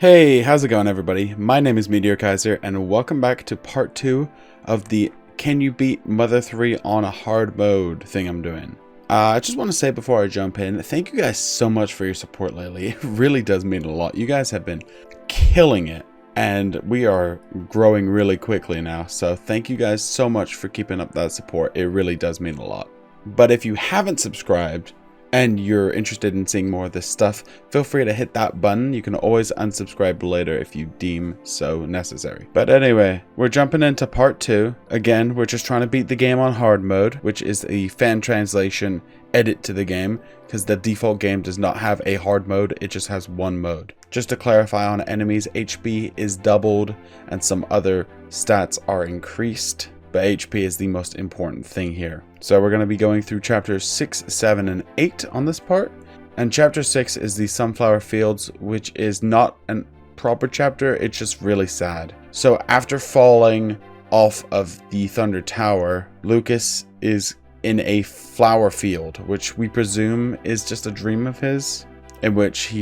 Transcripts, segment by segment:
Hey, how's it going everybody? My name is Meteor Kaiser and welcome back to part 2 of the Can You Beat Mother 3 on a hard mode thing I'm doing. I just want to say before I jump in, thank you guys so much for your support lately. It really does mean a lot. You guys have been killing it and we are growing really quickly now. So thank you guys so much for keeping up that support. It really does mean a lot. But if you haven't subscribed, and you're interested in seeing more of this stuff, feel free to hit that button. You can always unsubscribe later if you deem so necessary. But anyway, we're jumping into part 2. Again, we're just trying to beat the game on hard mode, which is the fan translation edit to the game, because the default game does not have a hard mode, it just has one mode. Just to clarify, on enemies, HP is doubled and some other stats are increased, but HP is the most important thing here. So we're going to be going through chapters 6, 7, and 8 on this part. And chapter 6 is the Sunflower Fields, which is not a proper chapter, it's just really sad. So after falling off of the Thunder Tower, Lucas is in a flower field, which we presume is just a dream of his, in which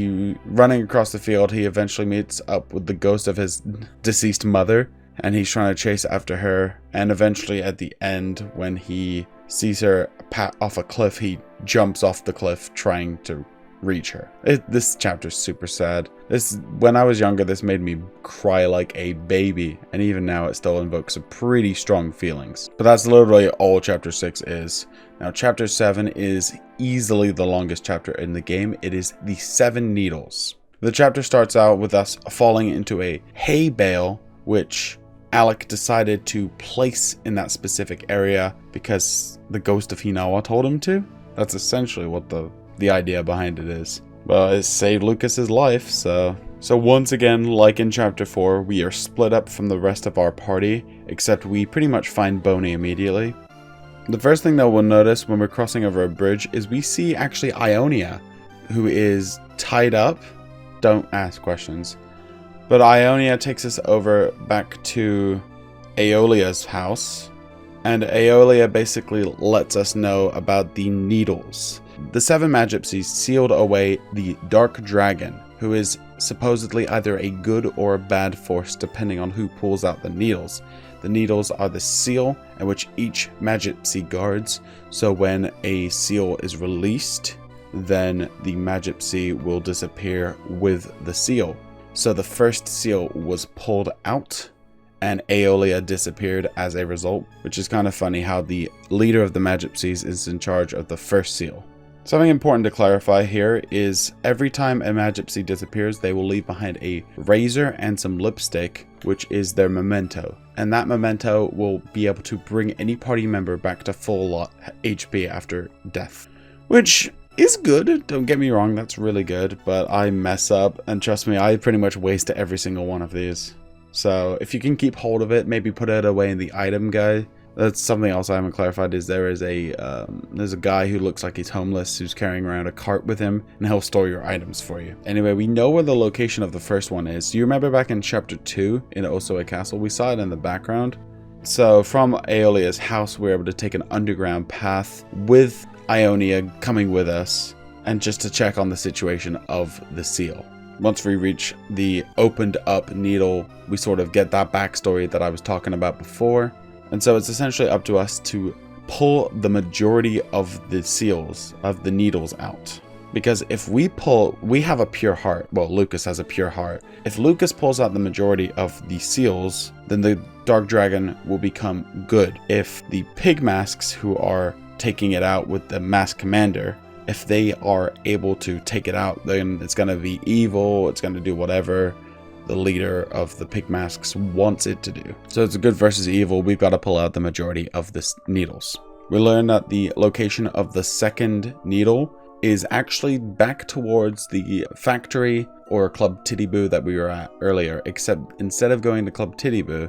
running across the field, he eventually meets up with the ghost of his deceased mother. And he's trying to chase after her, and eventually at the end, when he sees her off a cliff, he jumps off the cliff trying to reach her. This chapter's super sad. When I was younger, this made me cry like a baby, and even now it still invokes some pretty strong feelings. But that's literally all chapter 6 is. Now chapter 7 is easily the longest chapter in the game. It is the 7 Needles. The chapter starts out with us falling into a hay bale, which Alec decided to place in that specific area because the ghost of Hinawa told him to. That's essentially what the idea behind it is. Well, it saved Lucas's life, so once again, like in chapter 4, we are split up from the rest of our party, except we pretty much find Boney immediately. The first thing that we'll notice when we're crossing over a bridge is we see actually Ionia, who is tied up. Don't ask questions. But Ionia takes us over back to Aeolia's house, and Aeolia basically lets us know about the needles. The 7 Magypsies sealed away the Dark Dragon, who is supposedly either a good or a bad force depending on who pulls out the needles. The needles are the seal in which each Magypsy guards, so when a seal is released, then the Magypsy will disappear with the seal. So the first seal was pulled out and Aeolia disappeared as a result, which is kind of funny how the leader of the Magypsies is in charge of the first seal. Something important to clarify here is every time a Magypsy disappears, they will leave behind a razor and some lipstick, which is their memento. And that memento will be able to bring any party member back to full HP after death, which is good, don't get me wrong, that's really good, but I mess up, and trust me, I pretty much waste every single one of these. So if you can keep hold of it, maybe put it away in the item guide. That's something else I haven't clarified, is there's a guy who looks like he's homeless who's carrying around a cart with him, and he'll store your items for you. Anyway, we know where the location of the first one is. Do you remember back in chapter 2 in Osoe Castle? We saw it in the background. So from Aeolia's house, we're able to take an underground path with Ionia coming with us, and just to check on the situation of the seal. Once we reach the opened up needle, we sort of get that backstory that I was talking about before. And so it's essentially up to us to pull the majority of the seals, of the needles out. Because if we have a pure heart. Well, Lucas has a pure heart. If Lucas pulls out the majority of the seals, then the Dark Dragon will become good. If the pig masks who are taking it out with the mask commander, if they are able to take it out, then it's going to be evil, it's going to do whatever the leader of the pig masks wants it to do. So it's a good versus evil, we've got to pull out the majority of the needles. We learn that the location of the second needle is actually back towards the factory or Club Titiboo that we were at earlier, except instead of going to Club Titiboo,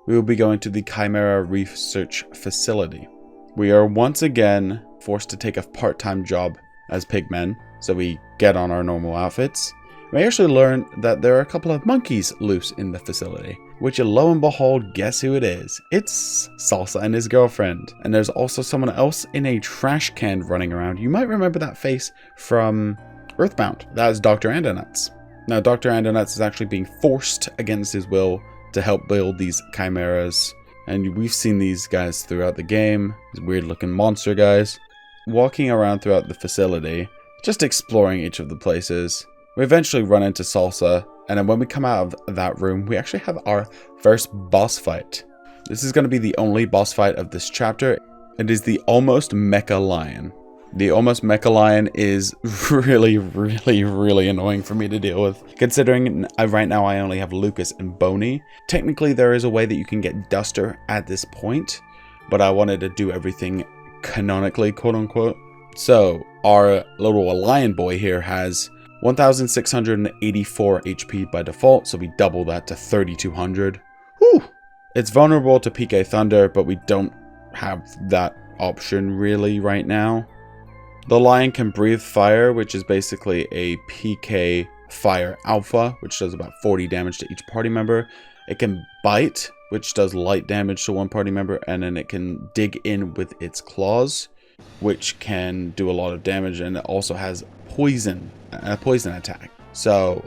we will be going to the Chimera Research Facility. We are once again forced to take a part-time job as pigmen, so we get on our normal outfits. We actually learn that there are a couple of monkeys loose in the facility, which lo and behold, guess who it is? It's Salsa and his girlfriend. And there's also someone else in a trash can running around. You might remember that face from Earthbound. That is Dr. Andonuts. Now, Dr. Andonets is actually being forced against his will to help build these chimeras. And we've seen these guys throughout the game, these weird looking monster guys. Walking around throughout the facility, just exploring each of the places. We eventually run into Salsa, and then when we come out of that room, we actually have our first boss fight. This is going to be the only boss fight of this chapter. It is the Almost Mecha Lion. The Almost Mecha Lion is really annoying for me to deal with. Considering right now I only have Lucas and Boney. Technically there is a way that you can get Duster at this point, but I wanted to do everything canonically, quote unquote. So our little lion boy here has 1684 HP by default, so we double that to 3200. Whew! It's vulnerable to PK Thunder, but we don't have that option really right now. The lion can breathe fire, which is basically a PK fire alpha, which does about 40 damage to each party member. It can bite, which does light damage to one party member, and then it can dig in with its claws, which can do a lot of damage, and it also has poison, a poison attack. So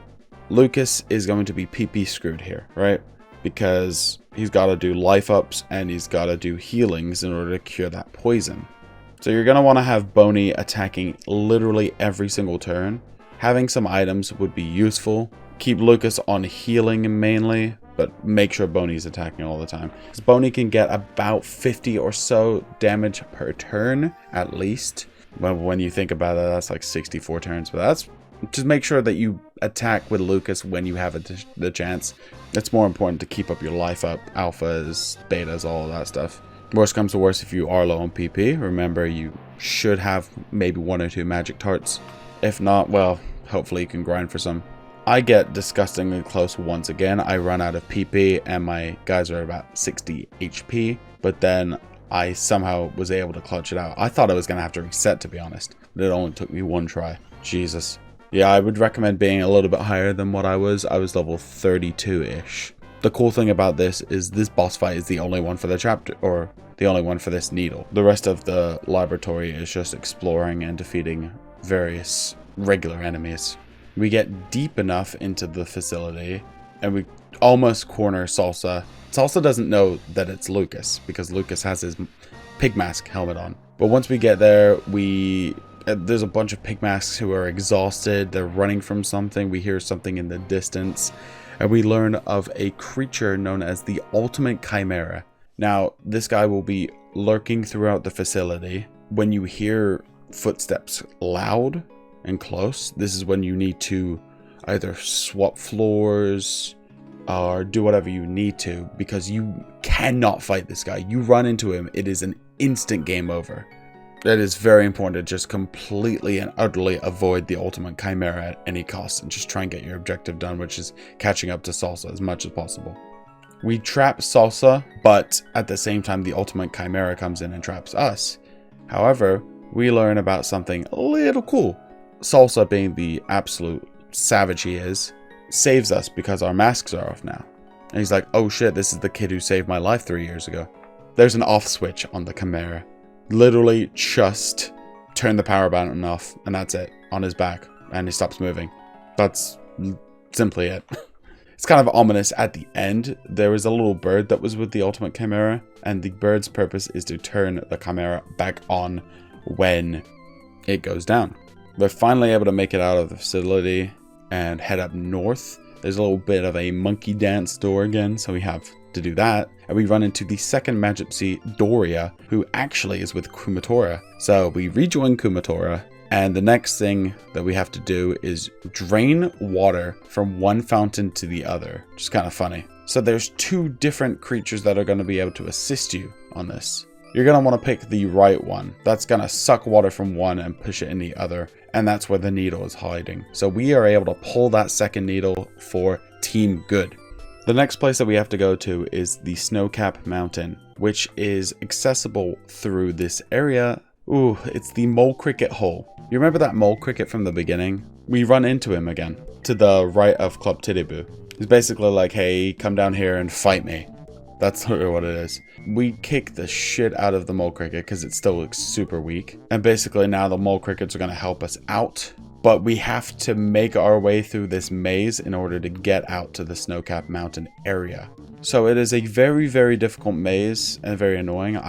Lucas is going to be PP screwed here, right? Because he's got to do life ups and he's got to do healings in order to cure that poison. So you're going to want to have Boney attacking literally every single turn. Having some items would be useful. Keep Lucas on healing mainly, but make sure Boney's attacking all the time. Because Boney can get about 50 or so damage per turn, at least. But when you think about it, that's like 64 turns. But that's just make sure that you attack with Lucas when you have the chance. It's more important to keep up your life up, alphas, betas, all of that stuff. Worst comes to worst, if you are low on PP, remember you should have maybe 1 or 2 magic tarts. If not, well, hopefully you can grind for some. I get disgustingly close once again. I run out of PP and my guys are about 60 HP, but then I somehow was able to clutch it out. I thought I was going to have to reset, to be honest, but it only took me 1 try. Jesus. Yeah, I would recommend being a little bit higher than what I was. I was level 32-ish. The cool thing about this is this boss fight is the only one for the chapter, or the only one for this needle. The rest of the laboratory is just exploring and defeating various regular enemies. We get deep enough into the facility and we almost corner Salsa. Salsa doesn't know that it's Lucas because Lucas has his pig mask helmet on. But once we get there, there's a bunch of pig masks who are exhausted. They're running from something. We hear something in the distance. And we learn of a creature known as the Ultimate Chimera. Now, this guy will be lurking throughout the facility. When you hear footsteps loud and close, this is when you need to either swap floors or do whatever you need to, because you cannot fight this guy. You run into him, it is an instant game over. It is very important to just completely and utterly avoid the Ultimate Chimera at any cost and just try and get your objective done, which is catching up to Salsa as much as possible. We trap Salsa, but at the same time the Ultimate Chimera comes in and traps us. However, we learn about something a little cool. Salsa, being the absolute savage he is, saves us because our masks are off now. And he's like, oh shit, this is the kid who saved my life 3 years ago. There's an off switch on the Chimera. Literally just turn the power button off and that's it, on his back, and he stops moving. That's simply it. It's kind of ominous at the end. There was a little bird that was with the Ultimate Chimera, and the bird's purpose is to turn the Chimera back on when it goes down. We're finally able to make it out of the facility and head up north. There's a little bit of a monkey dance door again, so we have to do that. And we run into the second Magipsy, Doria, who actually is with Kumatora. So we rejoin Kumatora, and the next thing that we have to do is drain water from one fountain to the other, which is kind of funny. So there's 2 different creatures that are going to be able to assist you on this. You're going to want to pick the right one. That's going to suck water from one and push it in the other, and that's where the needle is hiding. So we are able to pull that second needle for Team Good. The next place that we have to go to is the Snowcap Mountain, which is accessible through this area. Ooh, it's the Mole Cricket hole. You remember that Mole Cricket from the beginning? We run into him again, to the right of Club Titiboo. He's basically like, hey, come down here and fight me. That's literally what it is. We kick the shit out of the Mole Cricket because it still looks super weak. And basically now the Mole Crickets are going to help us out. but we have to make our way through this maze in order to get out to the snow-capped mountain area. So it is a very, very difficult maze and very annoying.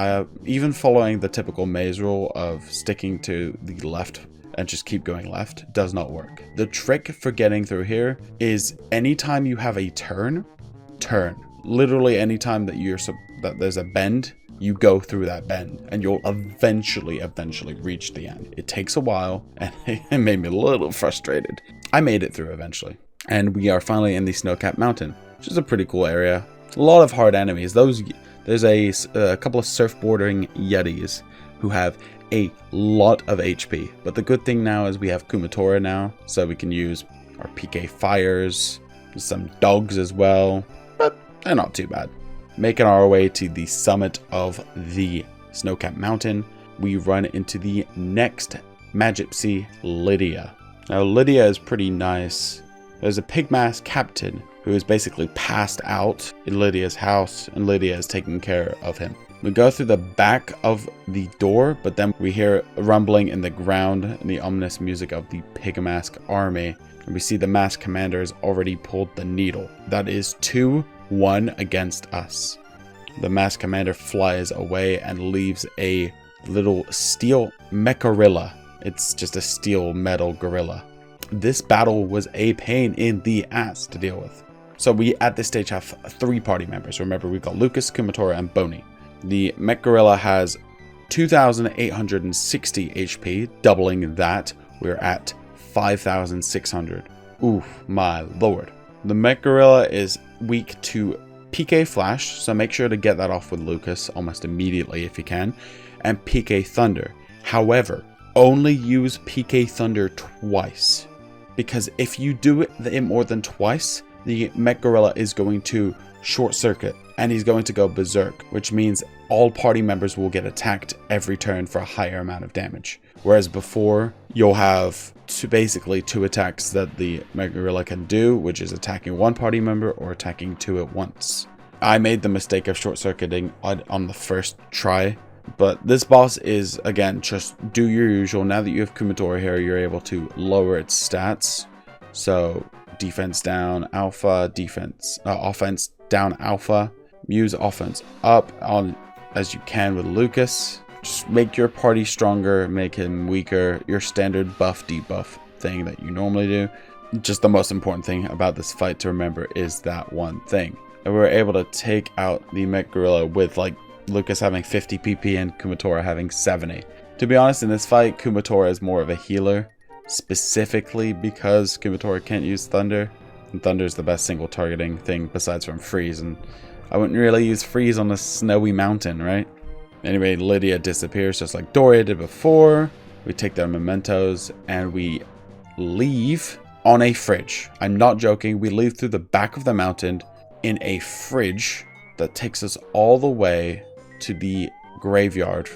Even following the typical maze rule of sticking to the left and just keep going left does not work. The trick for getting through here is anytime you have a turn. Literally anytime that there's a bend, you go through that bend and you'll eventually reach the end. It takes a while and it made me a little frustrated. I made it through eventually. And we are finally in the snow-capped mountain, which is a pretty cool area. A lot of hard enemies. There's a couple of surfboarding yetis who have a lot of HP. But the good thing now is we have Kumatora now, so we can use our PK fires, some dogs as well, but they're not too bad. Making our way to the summit of the snow-capped mountain, we run into the next Magypsy, Lydia. Now Lydia is pretty nice. There's a pigmask captain who is basically passed out in Lydia's house, and Lydia is taking care of him. We go through the back of the door, but then we hear a rumbling in the ground and the ominous music of the pigmask army. And we see the masked commander has already pulled the needle. That is 2-1 against us. The masked commander flies away and leaves a little steel mecharilla. It's just a steel metal gorilla. This battle was a pain in the ass to deal with. So we at this stage have 3 party members. Remember, we've got Lucas, Kumatora, and Boney. The mech gorilla has 2,860 HP, doubling that. We're at 5,600. Ooh, my lord. The mech gorilla is weak to PK Flash, so make sure to get that off with Lucas almost immediately if you can, and PK Thunder. However, only use PK Thunder twice, because if you do it more than twice, the mech gorilla is going to short circuit and he's going to go berserk, which means all party members will get attacked every turn for a higher amount of damage. Whereas before, you'll have basically 2 attacks that the mech gorilla can do, which is attacking 1 party member or attacking 2 at once. I made the mistake of short circuiting on the first try, but this boss is, again, just do your usual. Now that you have Kumatora here, you're able to lower its stats. So defense down alpha, offense down alpha. Use offense up on as you can with Lucas. Just make your party stronger, make him weaker. Your standard buff debuff thing that you normally do. Just the most important thing about this fight to remember is that one thing. And we were able to take out the mech gorilla with like Lucas having 50 PP and Kumatora having 70. To be honest, in this fight, Kumatora is more of a healer, specifically because Kumatora can't use Thunder. And Thunder is the best single targeting thing besides from Freeze, and I wouldn't really use Freeze on a snowy mountain, right? Anyway, Lydia disappears just like Doria did before. We take their mementos and we leave on a fridge. I'm not joking. We leave through the back of the mountain in a fridge that takes us all the way to the graveyard.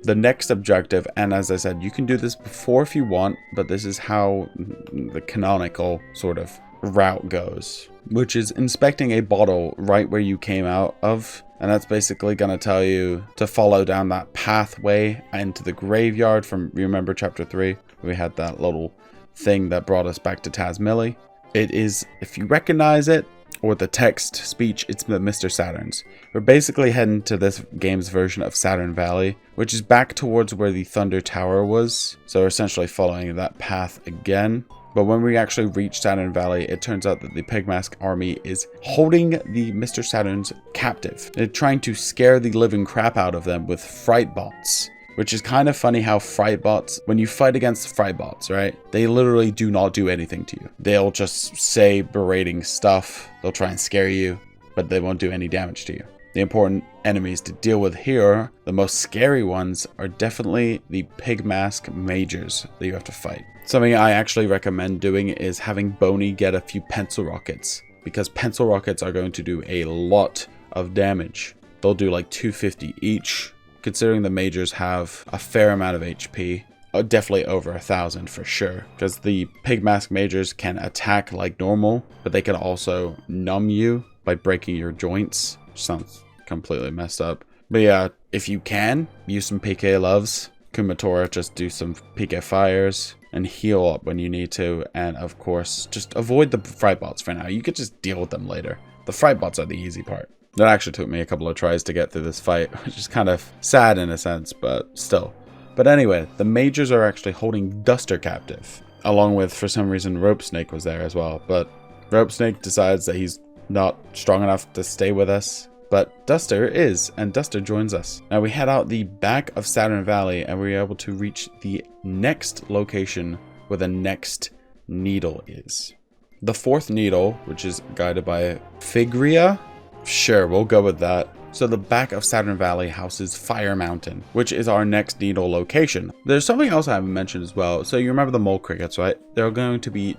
The next objective, and as I said, you can do this before if you want, but this is how the canonical sort of route goes, which is inspecting a bottle right where you came out of, and that's basically going to tell you to follow down that pathway into the graveyard from, remember chapter 3, we had that little thing that brought us back to Tazmily. It is, if you recognize it or the text speech, it's the Mr. Saturns. We're basically heading to this game's version of Saturn Valley, which is back towards where the Thunder Tower was, so we're essentially following that path again. But when we actually reach Saturn Valley, it turns out that the Pigmask army is holding the Mr. Saturns captive. They're trying to scare the living crap out of them with fright bots. Which is kind of funny how fright bots, when you fight against fright bots, right? They literally do not do anything to you. They'll just say berating stuff. They'll try and scare you, but they won't do any damage to you. The important enemies to deal with here, the most scary ones, are definitely the Pigmask Majors that you have to fight. Something I actually recommend doing is having Boney get a few pencil rockets, because pencil rockets are going to do a lot of damage. They'll do like 250 each. Considering the Majors have a fair amount of HP, definitely over 1,000 for sure, because the Pigmask Majors can attack like normal, but they can also numb you by breaking your joints. Sounds completely messed up. But yeah, if you can, use some PK loves. Kumatora, just do some PK fires and heal up when you need to. And of course, just avoid the fright bots for now. You could just deal with them later. The fright bots are the easy part. That actually took me a couple of tries to get through this fight, which is kind of sad in a sense, but still. But anyway, the majors are actually holding Duster captive, along with, for some reason, Rope Snake was there as well. But Rope Snake decides that he's not strong enough to stay with us, but Duster is, and Duster joins us. Now we head out the back of Saturn Valley, and we're able to reach the next location where the next needle is. The fourth needle, which is guided by Figria. Sure, we'll go with that. So the back of Saturn Valley houses Fire Mountain, which is our next needle location. There's something else I haven't mentioned as well. So you remember the mole crickets, right? They're going to be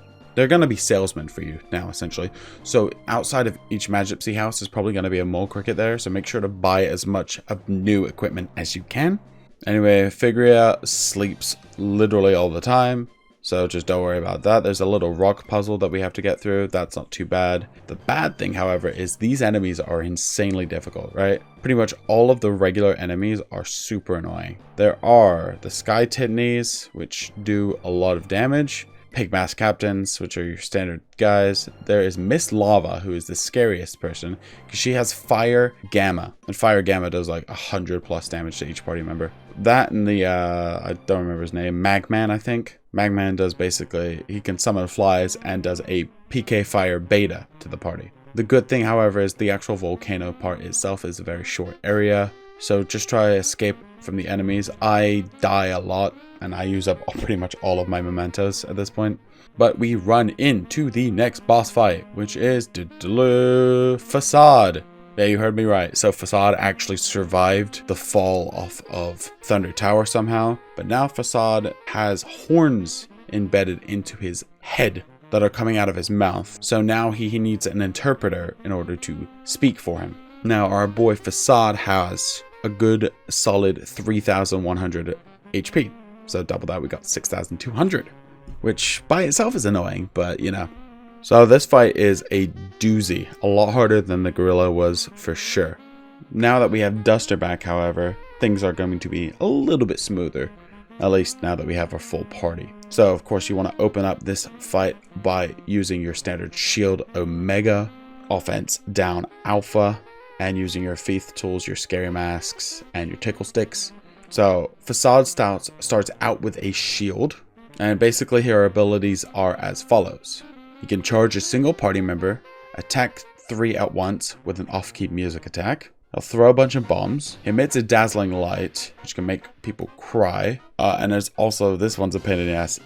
salesmen for you now, essentially. So outside of each Magipsy house is probably going to be a mole cricket there. So make sure to buy as much of new equipment as you can. Anyway, Figria sleeps literally all the time. So just don't worry about that. There's a little rock puzzle that we have to get through. That's not too bad. The bad thing, however, is these enemies are insanely difficult, right? Pretty much all of the regular enemies are super annoying. There are the Sky Titanies, which do a lot of damage. Pigmask Captains, which are your standard guys. There is Miss Lava, who is the scariest person, because she has Fire Gamma. And Fire Gamma does like 100+ damage to each party member. That and the, I don't remember his name, Magman, I think. Magman does basically, he can summon flies and does a PK Fire beta to the party. The good thing, however, is the actual volcano part itself is a very short area. So just try to escape from the enemies. I die a lot, and I use up pretty much all of my mementos at this point. But we run into the next boss fight, which is Facade. Yeah, you heard me right. So Facade actually survived the fall off of Thunder Tower somehow. But now Facade has horns embedded into his head that are coming out of his mouth. So now he needs an interpreter in order to speak for him. Now our boy Facade has a good solid 3,100 HP. So double that, we got 6,200, which by itself is annoying, but you know. So this fight is a doozy, a lot harder than the gorilla was for sure. Now that we have Duster back, however, things are going to be a little bit smoother, at least now that we have our full party. So of course you want to open up this fight by using your standard shield Omega, offense down Alpha, and using your Feath tools, your scary masks, and your tickle sticks. So Facade starts out with a shield, and basically her abilities are as follows. He can charge a single party member, attack 3 at once with an off-key music attack. He'll throw a bunch of bombs. He emits a dazzling light, which can make people cry. And there's also, this one's a pain in the ass.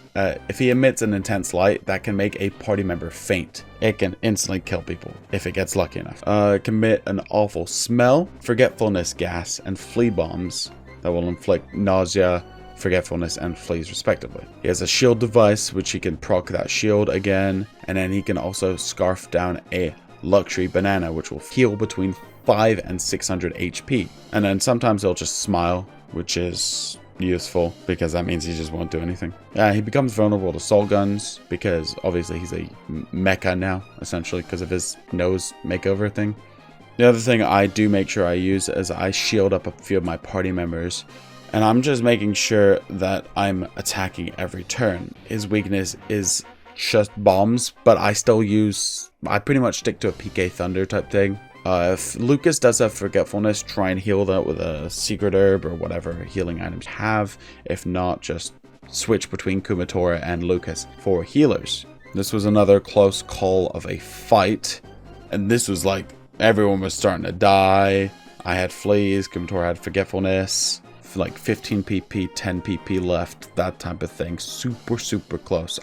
If he emits an intense light, that can make a party member faint. It can instantly kill people if it gets lucky enough. It can emit an awful smell, forgetfulness gas, and flea bombs that will inflict nausea, forgetfulness, and fleas respectively. He has a shield device, which he can proc that shield again. And then he can also scarf down a luxury banana, which will heal between 5 and 600 HP. And then sometimes he'll just smile, which is useful because that means he just won't do anything. He becomes vulnerable to soul guns because obviously he's a mecha now, essentially because of his nose makeover thing. The other thing I do make sure I use is I shield up a few of my party members, and I'm just making sure that I'm attacking every turn. His weakness is just bombs, but I pretty much stick to a PK Thunder type thing. If Lucas does have forgetfulness, try and heal that with a secret herb or whatever healing items have. If not, just switch between Kumatora and Lucas for healers. This was another close call of a fight, and this was like everyone was starting to die. I had fleas, Kumatora had forgetfulness, like 15 PP, 10 PP left, that type of thing. Super close.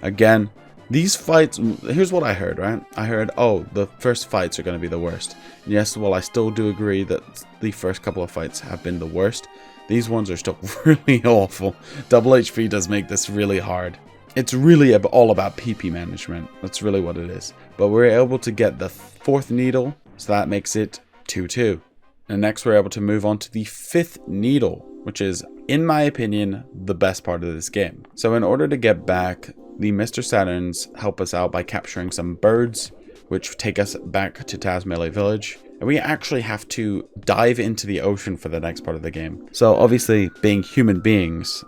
Again, these fights, here's what I heard, right? I heard, oh, the first fights are going to be the worst. And yes, well, I still do agree that the first couple of fights have been the worst. These ones are still really awful. Double HP does make this really hard. It's really all about PP management. That's really what it is. But we're able to get the 4th needle, so that makes it 2-2. And next we're able to move on to the 5th needle, which is, in my opinion, the best part of this game. So in order to get back, the Mr. Saturns help us out by capturing some birds, which take us back to Tasmele Village. and we actually have to dive into the ocean for the next part of the game. So obviously, being human beings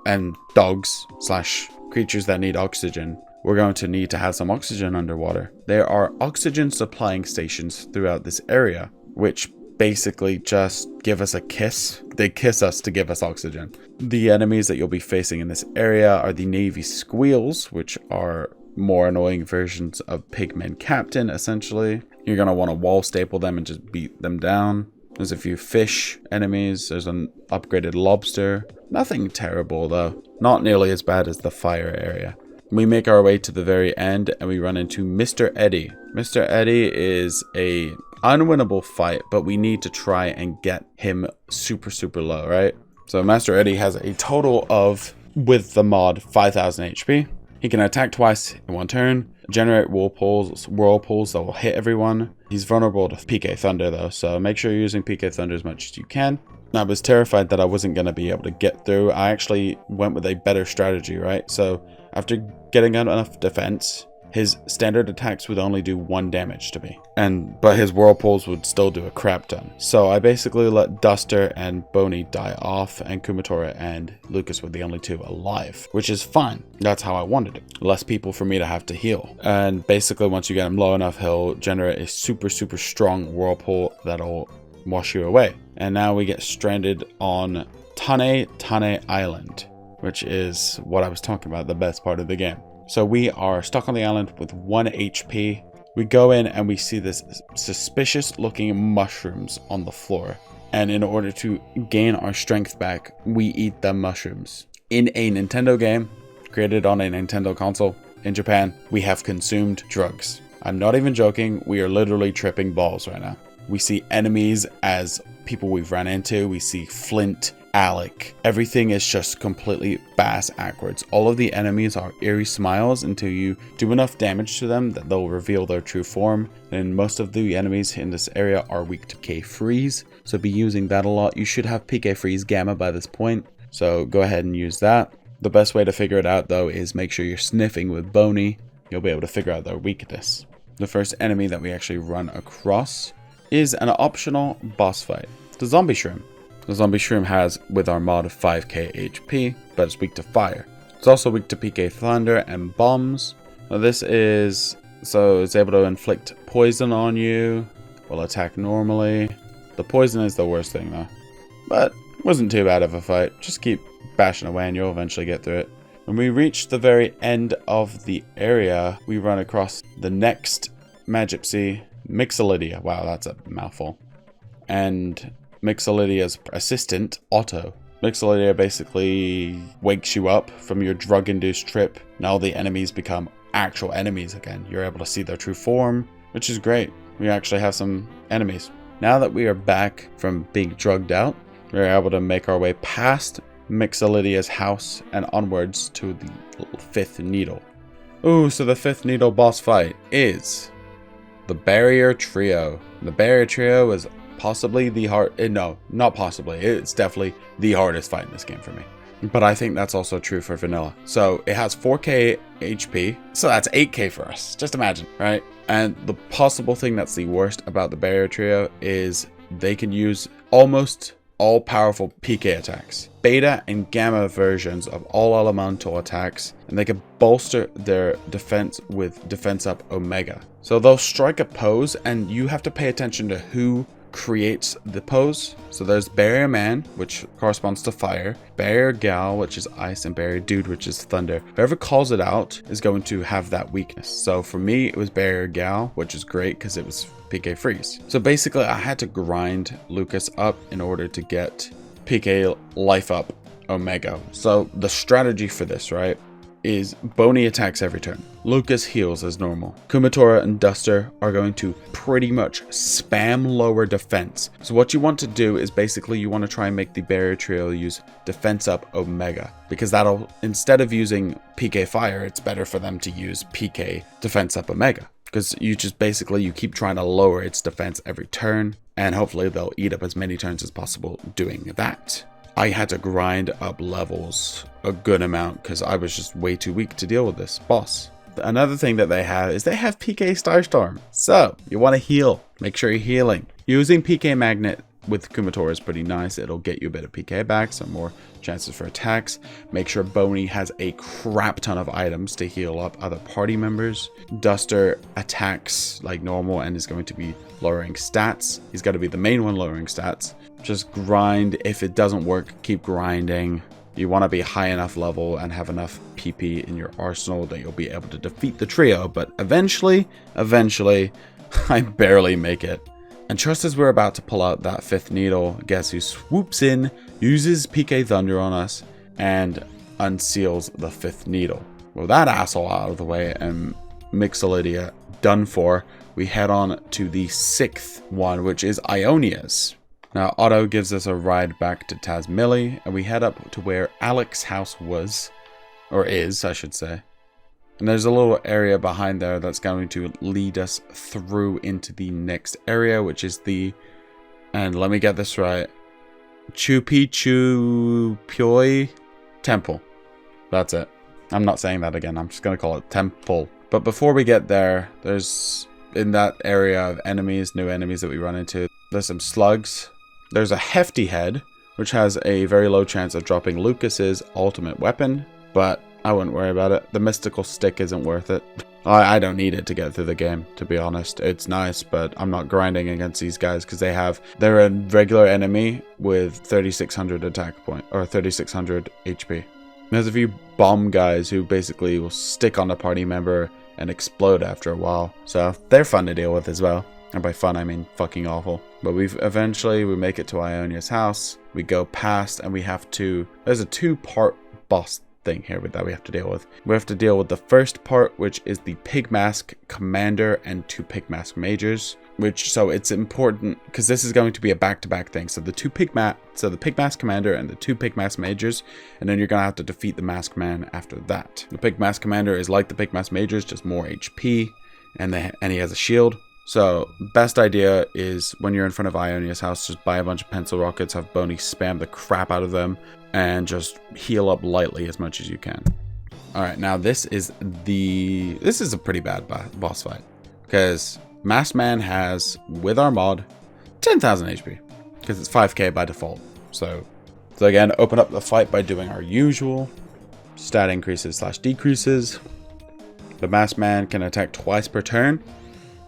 and dogs / creatures that need oxygen, we're going to need to have some oxygen underwater. There are oxygen supplying stations throughout this area, which basically just give us a kiss. They kiss us to give us oxygen. The enemies that you'll be facing in this area are the Navy Squeals, which are more annoying versions of Pigman Captain, essentially. You're going to want to wall staple them and just beat them down. There's a few fish enemies. There's an upgraded lobster. Nothing terrible, though. Not nearly as bad as the fire area. We make our way to the very end and we run into Mr. Eddie. Mr. Eddie is a unwinnable fight, but we need to try and get him super low, right? So Master Eddie has a total of, with the mod, 5,000 HP. He can attack twice in one turn, generate whirlpools that will hit everyone. He's vulnerable to PK Thunder though, so make sure you're using PK Thunder as much as you can. I was terrified that I wasn't going to be able to get through. I actually went with a better strategy, right? So after getting enough defense, his standard attacks would only do 1 damage to me, but his whirlpools would still do a crap ton. So I basically let Duster and Boney die off, and Kumatora and Lucas were the only 2 alive, which is fine. That's how I wanted it. Less people for me to have to heal. And basically once you get him low enough, he'll generate a super strong whirlpool that'll wash you away. And now we get stranded on Tane Island, which is what I was talking about, the best part of the game. So we are stuck on the island with 1 HP. We go in and we see this suspicious looking mushrooms on the floor. And in order to gain our strength back, we eat the mushrooms. In a Nintendo game, created on a Nintendo console in Japan, we have consumed drugs. I'm not even joking, we are literally tripping balls right now. We see enemies as people we've run into. We see Flint, Alec. Everything is just completely bass backwards. All of the enemies are eerie smiles until you do enough damage to them that they'll reveal their true form. And most of the enemies in this area are weak to PK Freeze, so be using that a lot. You should have PK Freeze Gamma by this point, so go ahead and use that. The best way to figure it out though is make sure you're sniffing with Boney. You'll be able to figure out their weakness. The first enemy that we actually run across is an optional boss fight, the Zombie Shroom. The Zombie Shroom has, with our mod, 5k HP, but it's weak to fire. It's also weak to PK Thunder and bombs. Now it's able to inflict poison on you, will attack normally. The poison is the worst thing though, but it wasn't too bad of a fight. Just keep bashing away and you'll eventually get through it. When we reach the very end of the area, we run across the next Magipsy, Mixolydia. Wow, that's a mouthful. And Mixolydia's assistant, Otto. Mixolydia basically wakes you up from your drug-induced trip. Now the enemies become actual enemies again. You're able to see their true form, which is great. We actually have some enemies. Now that we are back from being drugged out, we're able to make our way past Mixolydia's house and onwards to the 5th needle. Ooh, so the 5th needle boss fight is the Barrier Trio. The Barrier Trio is possibly the it's definitely the hardest fight in this game for me. But I think that's also true for vanilla. So it has 4k HP, so that's 8k for us. Just imagine, right? And the possible thing that's the worst about the Barrier Trio is they can use almost all powerful PK attacks, beta and gamma versions of all elemental attacks, and they can bolster their defense with defense up Omega. So they'll strike a pose and you have to pay attention to who creates the pose. So there's Barrier Man, which corresponds to fire, Barrier Gal, which is ice, and Barrier Dude, which is thunder. Whoever calls it out is going to have that weakness. So for me, it was Barrier Gal, which is great because it was PK Freeze. So basically I had to grind Lucas up in order to get PK Life Up Omega. So the strategy for this, right, is Boney attacks every turn. Lucas heals as normal. Kumatora and Duster are going to pretty much spam lower defense. So what you want to do is basically you want to try and make the Barrier Trio use defense up Omega, because that'll, instead of using PK Fire, it's better for them to use PK defense up Omega, because you just basically you keep trying to lower its defense every turn, and hopefully they'll eat up as many turns as possible doing that. I had to grind up levels a good amount because I was just way too weak to deal with this boss. Another thing that they have is they have PK Starstorm. So you want to heal, make sure you're healing. Using PK Magnet with Kumatora is pretty nice. It'll get you a bit of PK back, some more chances for attacks. Make sure Boney has a crap ton of items to heal up other party members. Duster attacks like normal and is going to be lowering stats. He's got to be the main one lowering stats. Just grind. If it doesn't work, keep grinding. You want to be high enough level and have enough PP in your arsenal that you'll be able to defeat the trio. But eventually, I barely make it. And just as we're about to pull out that 5th needle, guess who swoops in, uses PK Thunder on us, and unseals the 5th needle. Well, that asshole out of the way and Mixolydia done for, we head on to the 6th one, which is Ionia's. Now, Otto gives us a ride back to Tasmili, and we head up to where Alex's house was, or is, I should say. And there's a little area behind there that's going to lead us through into the next area, which is the, and let me get this right, Chupichupioi Temple. That's it. I'm not saying that again. I'm just going to call it Temple. But before we get there, there's, in that area of enemies, new enemies that we run into, there's some slugs. There's a hefty head, which has a very low chance of dropping Lucas's ultimate weapon, but I wouldn't worry about it. The mystical stick isn't worth it. I don't need it to get through the game, to be honest. It's nice, but I'm not grinding against these guys because they're a regular enemy with 3600 attack point, or 3600 HP. There's a few bomb guys who basically will stick on a party member and explode after a while. So they're fun to deal with as well. And by fun, I mean fucking awful. But we make it to Ionia's house. We go past and there's a 2-part boss thing here that we have to deal with. We have to deal with the first part, which is the Pig Mask Commander and 2 Pig Mask Majors. So it's important because this is going to be a back-to-back thing. So the Pig Mask Commander and the 2 Pig Mask Majors, and then you're gonna have to defeat the Masked Man after that. The Pig Mask Commander is like the Pig Mask Majors, just more HP, and he has a shield. So best idea is when you're in front of Ionia's house, just buy a bunch of pencil rockets, have Boney spam the crap out of them, and just heal up lightly as much as you can. All right, now this is a pretty bad boss fight because Masked Man has, with our mod, 10,000 HP because it's 5k by default. So again, open up the fight by doing our usual stat increases / decreases. The Masked Man can attack twice per turn.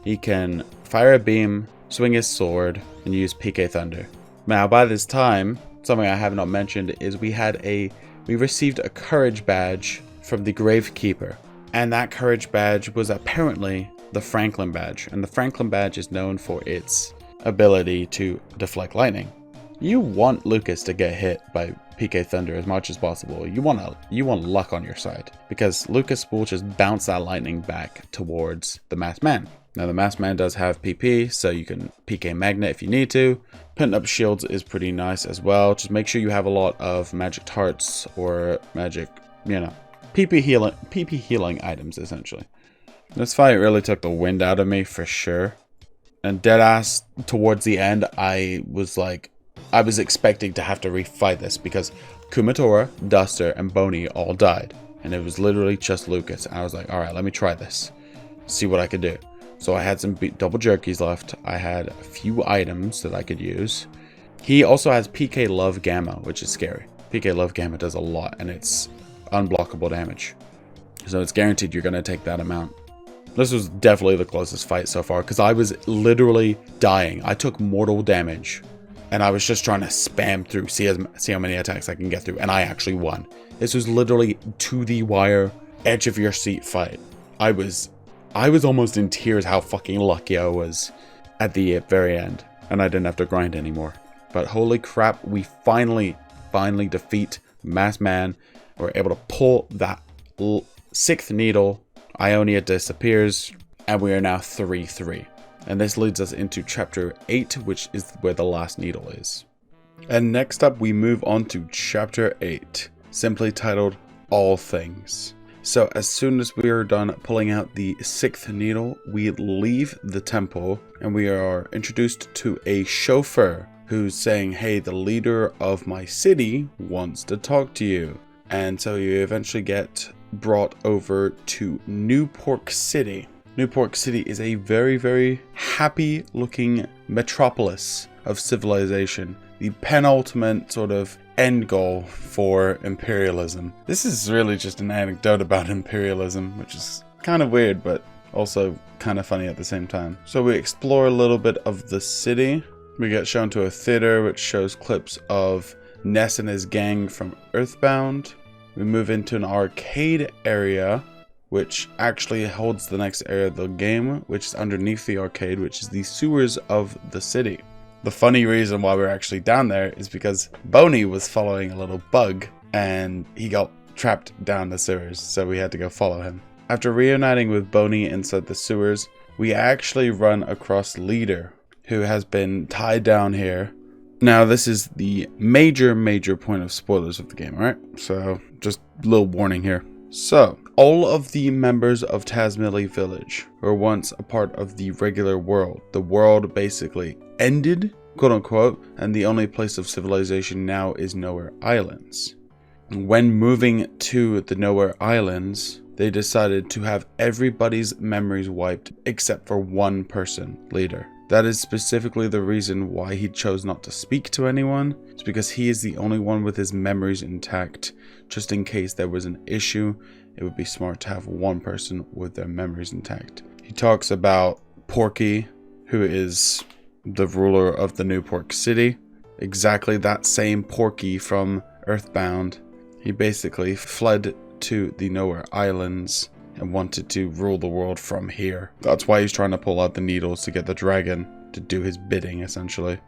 He can fire a beam, swing his sword, and use PK Thunder. Now, by this time, something I have not mentioned is we received a courage badge from the Gravekeeper. And that courage badge was apparently the Franklin badge. And the Franklin badge is known for its ability to deflect lightning. You want Lucas to get hit by PK Thunder as much as possible. You want luck on your side, because Lucas will just bounce that lightning back towards the Masked Man. Now the Masked Man does have PP, so you can PK Magnet if you need to. Putting up shields is pretty nice as well. Just make sure you have a lot of magic hearts or magic, PP healing items essentially. This fight really took the wind out of me for sure. And deadass towards the end, I was expecting to have to refight this because Kumatora, Duster, and Boney all died. And it was literally just Lucas. And I was like, alright, let me try this. See what I could do. So I had some double jerkies left. I had a few items that I could use. He also has PK Love Gamma, which is scary. PK Love Gamma does a lot, and it's unblockable damage. So it's guaranteed you're going to take that amount. This was definitely the closest fight so far, because I was literally dying. I took mortal damage, and I was just trying to spam through, see how many attacks I can get through, and I actually won. This was literally to the wire, edge of your seat fight. I was almost in tears how fucking lucky I was at the very end. And I didn't have to grind anymore. But holy crap, we finally defeat Masked Man. We're able to pull that 6th needle. Ionia disappears. And we are now 3-3. And this leads us into chapter 8, which is where the last needle is. And next up, we move on to chapter 8, simply titled All Things. So as soon as we are done pulling out the 6th needle, we leave the temple and we are introduced to a chauffeur who's saying, hey, the leader of my city wants to talk to you. And so you eventually get brought over to Newport City. Newport City is a very, very happy looking metropolis of civilization. The penultimate sort of end goal for imperialism. This is really just an anecdote about imperialism, which is kind of weird, but also kind of funny at the same time. So we explore a little bit of the city. We get shown to a theater which shows clips of Ness and his gang from Earthbound. We move into an arcade area, which actually holds the next area of the game, which is underneath the arcade, which is the sewers of the city. The funny reason why we're actually down there is because Boney was following a little bug and he got trapped down the sewers, so we had to go follow him. After reuniting with Boney inside the sewers, we actually run across Leader, who has been tied down here. Now, this is the major point of spoilers of the game, alright? So, just a little warning here. So, all of the members of Tasmilly Village were once a part of the regular world. The world basically ended, quote unquote, and the only place of civilization now is Nowhere Islands. When moving to the Nowhere Islands, they decided to have everybody's memories wiped except for one person, Leader. That is specifically the reason why he chose not to speak to anyone. It's because he is the only one with his memories intact. Just in case there was an issue, it would be smart to have one person with their memories intact. He talks about Porky, who is the ruler of the Newport City. Exactly that same Porky from Earthbound. He basically fled to the Nowhere Islands and wanted to rule the world from here. That's why he's trying to pull out the needles to get the dragon to do his bidding, essentially.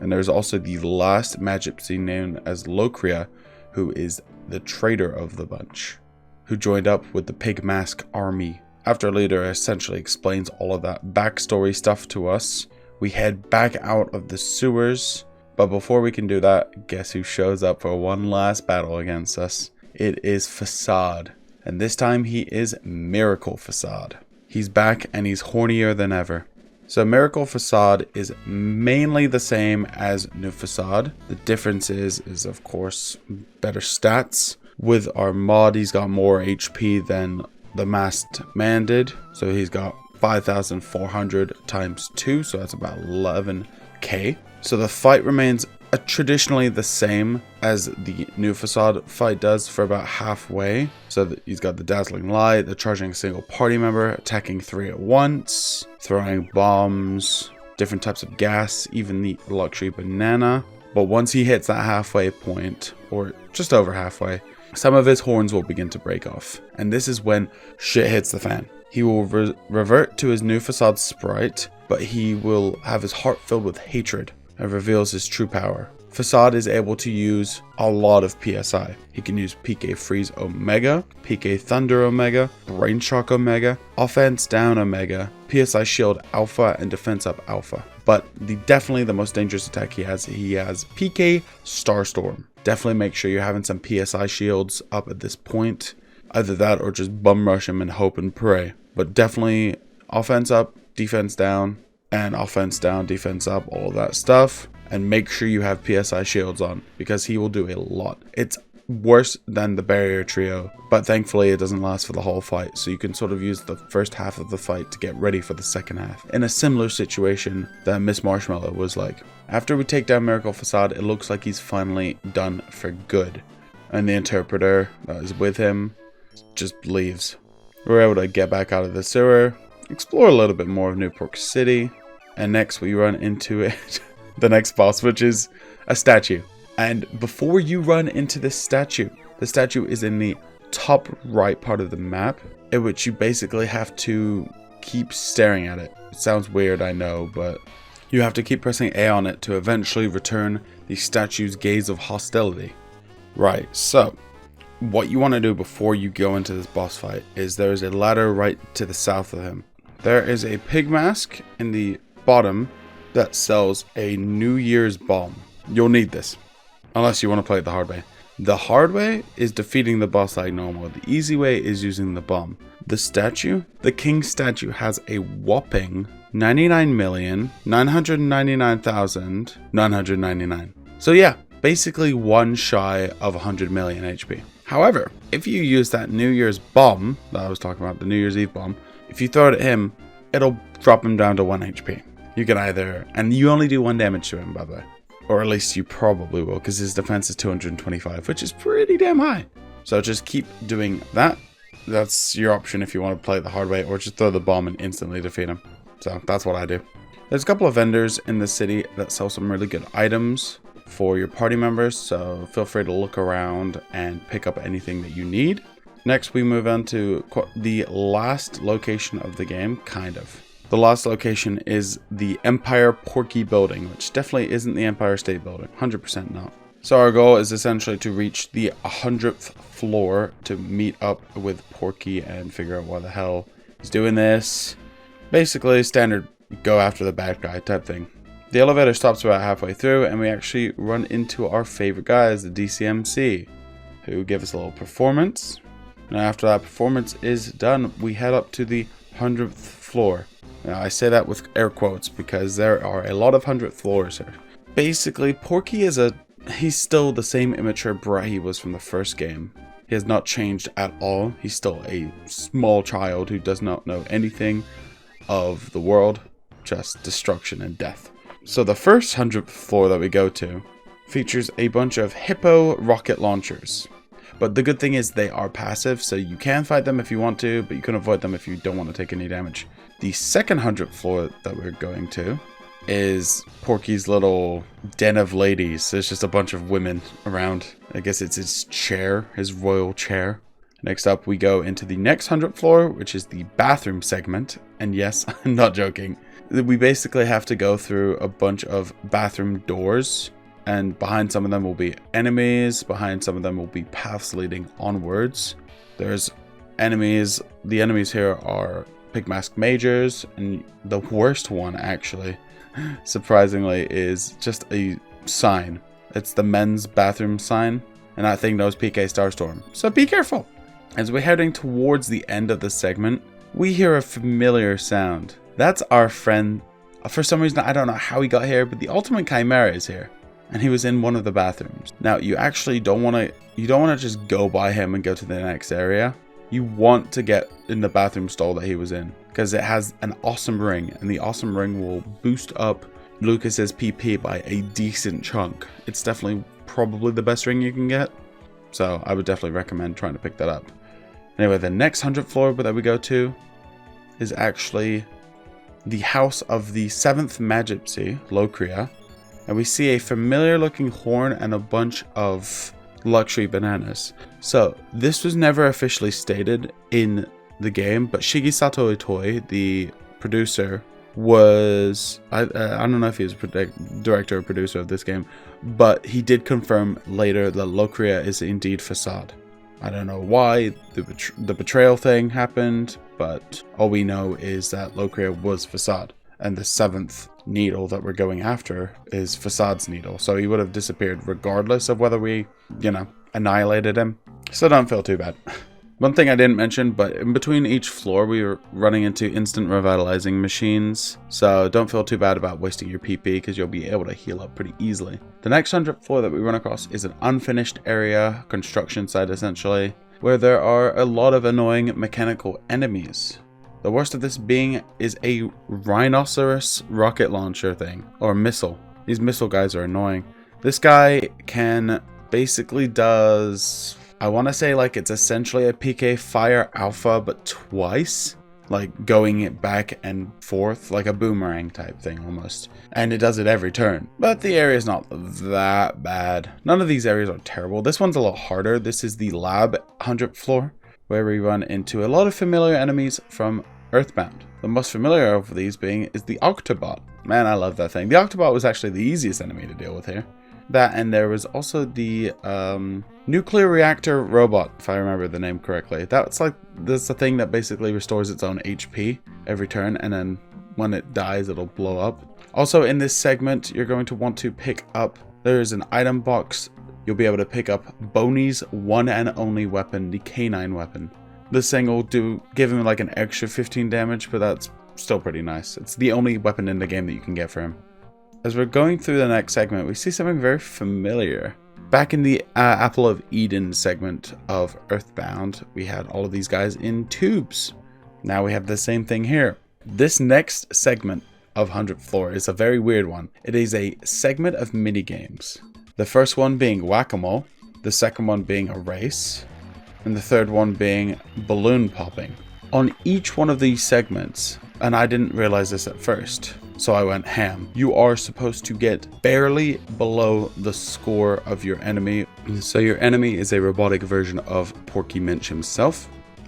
And there's also the last Magipsy known as Locria, who is the traitor of the bunch, who joined up with the Pig Mask army. After Leader essentially explains all of that backstory stuff to us, we head back out of the sewers. But before we can do that, guess who shows up for one last battle against us? It is Facade. And this time he is Miracle Facade. He's back and he's hornier than ever. So Miracle Facade is mainly the same as New Facade. The difference is of course better stats. With our mod, he's got more HP than the masked man did. So he's got 5,400 times 2, so that's about 11k. So the fight remains traditionally the same as the New Facade fight does for about halfway. So that he's got the Dazzling Light, the charging a single party member, attacking 3 at once, throwing bombs, different types of gas, even the luxury banana. But once he hits that halfway point, or just over halfway, some of his horns will begin to break off. And this is when shit hits the fan. He will revert to his New Facade sprite, but he will have his heart filled with hatred and reveals his true power. Facade is able to use a lot of PSI. He can use PK Freeze Omega, PK Thunder Omega, Brain Shock Omega, Offense Down Omega, PSI Shield Alpha, and Defense Up Alpha. But definitely the most dangerous attack he has PK Starstorm. Definitely make sure you're having some PSI shields up at this point. Either that or just bum rush him and hope and pray. But definitely offense up, defense down, and offense down, defense up, all of that stuff. And make sure you have PSI shields on, because he will do a lot. It's worse than the barrier trio, but thankfully it doesn't last for the whole fight, so you can sort of use the first half of the fight to get ready for the second half. In a similar situation that Miss Marshmallow was like. After we take down Miracle Facade, it looks like he's finally done for good. And the interpreter that is with him just leaves. We're able to get back out of the sewer, explore a little bit more of Newport City, and next we run into it. The next boss, which is a statue. And before you run into this statue, the statue is in the top right part of the map, in which you basically have to keep staring at it. It sounds weird, I know, but you have to keep pressing A on it to eventually return the statue's gaze of hostility. Right, so what you want to do before you go into this boss fight is there is a ladder right to the south of him. There is a pig mask in the bottom that sells a New Year's bomb. You'll need this, unless you want to play it the hard way. The hard way is defeating the boss like normal. The easy way is using the bomb. The statue, the king statue, has a whopping 99,999,999. So yeah, basically one shy of 100 million HP. However, if you use that New Year's bomb that I was talking about, the New Year's Eve bomb, if you throw it at him, it'll drop him down to 1 HP. You can either, and you only do 1 damage to him, by the way. Or at least you probably will, because his defense is 225, which is pretty damn high. So just keep doing that. That's your option if you want to play it the hard way, or just throw the bomb and instantly defeat him. So that's what I do. There's a couple of vendors in the city that sell some really good items for your party members, so feel free to look around and pick up anything that you need. Next, we move on to the last location of the game, kind of. The last location is the Empire Porky building, which definitely isn't the Empire State Building, 100% not. So our goal is essentially to reach the 100th floor to meet up with Porky and figure out why the hell he's doing this. Basically, standard go after the bad guy type thing. The elevator stops about halfway through, and we actually run into our favorite guys, the DCMC, who give us a little performance. Now, after that performance is done, we head up to the 100th floor. Now, I say that with air quotes because there are a lot of 100th floors here. Basically, Porky he's still the same immature brat he was from the first game. He has not changed at all. He's still a small child who does not know anything of the world, just destruction and death. So the first 100th floor that we go to features a bunch of hippo rocket launchers. But the good thing is they are passive, so you can fight them if you want to, but you can avoid them if you don't want to take any damage. The second 100th floor that we're going to is Porky's little den of ladies. There's just a bunch of women around. I guess it's his chair, his royal chair. Next up, we go into the next 100th floor, which is the bathroom segment. And yes, I'm not joking. We basically have to go through a bunch of bathroom doors. And behind some of them will be enemies. Behind some of them will be paths leading onwards. There's enemies. The enemies here are pig mask majors. And the worst one, actually, surprisingly, is just a sign. It's the men's bathroom sign. And that thing knows PK Starstorm. So be careful. As we're heading towards the end of the segment, we hear a familiar sound. That's our friend. For some reason, I don't know how he got here, but the ultimate Chimera is here. And he was in one of the bathrooms. Now, you actually don't want to just go by him and go to the next area. You want to get in the bathroom stall that he was in, because it has an awesome ring, and the awesome ring will boost up Lucas's PP by a decent chunk. It's definitely probably the best ring you can get. So I would definitely recommend trying to pick that up. Anyway, the next 100th floor that we go to is actually the house of the 7th Magipsy, Locria. And we see a familiar looking horn and a bunch of luxury bananas. So this was never officially stated in the game, but Shigesato Itoi, the producer, was, I don't know if he was director or producer of this game, but he did confirm later that Locria is indeed Facade. I don't know why the betrayal thing happened, but all we know is that Locria was Facade, and the 7th needle that we're going after is Facade's needle, so he would have disappeared regardless of whether we, annihilated him. So don't feel too bad. One thing I didn't mention, but in between each floor we were running into instant revitalizing machines, so don't feel too bad about wasting your PP because you'll be able to heal up pretty easily. The next 100th floor that we run across is an unfinished area, construction site essentially, where there are a lot of annoying mechanical enemies. The worst of this being is a rhinoceros rocket launcher thing, or missile. These missile guys are annoying. This guy does, I want to say like it's essentially a PK Fire Alpha, but twice. Like going it back and forth, like a boomerang type thing almost. And it does it every turn. But the area is not that bad. None of these areas are terrible. This one's a lot harder. This is the lab 100th floor, where we run into a lot of familiar enemies from Earthbound. The most familiar of these being is the Octobot. Man, I love that thing. The Octobot was actually the easiest enemy to deal with here. That, and there was also the nuclear reactor robot, if I remember the name correctly. That's the thing that basically restores its own HP every turn, and then when it dies, it'll blow up. Also, in this segment, you're going to want to pick up, there's an item box. You'll be able to pick up Boney's one and only weapon, the canine weapon. This thing will give him like an extra 15 damage, but that's still pretty nice. It's the only weapon in the game that you can get for him. As we're going through the next segment, we see something very familiar. Back in the Apple of Eden segment of Earthbound, we had all of these guys in tubes. Now we have the same thing here. This next segment of 100th floor is a very weird one. It is a segment of mini games. The first one being whack-a-mole, the second one being a race, and the third one being balloon popping. On each one of these segments, and I didn't realize this at first, so I went ham, you are supposed to get barely below the score of your enemy. So your enemy is a robotic version of Porky Minch himself,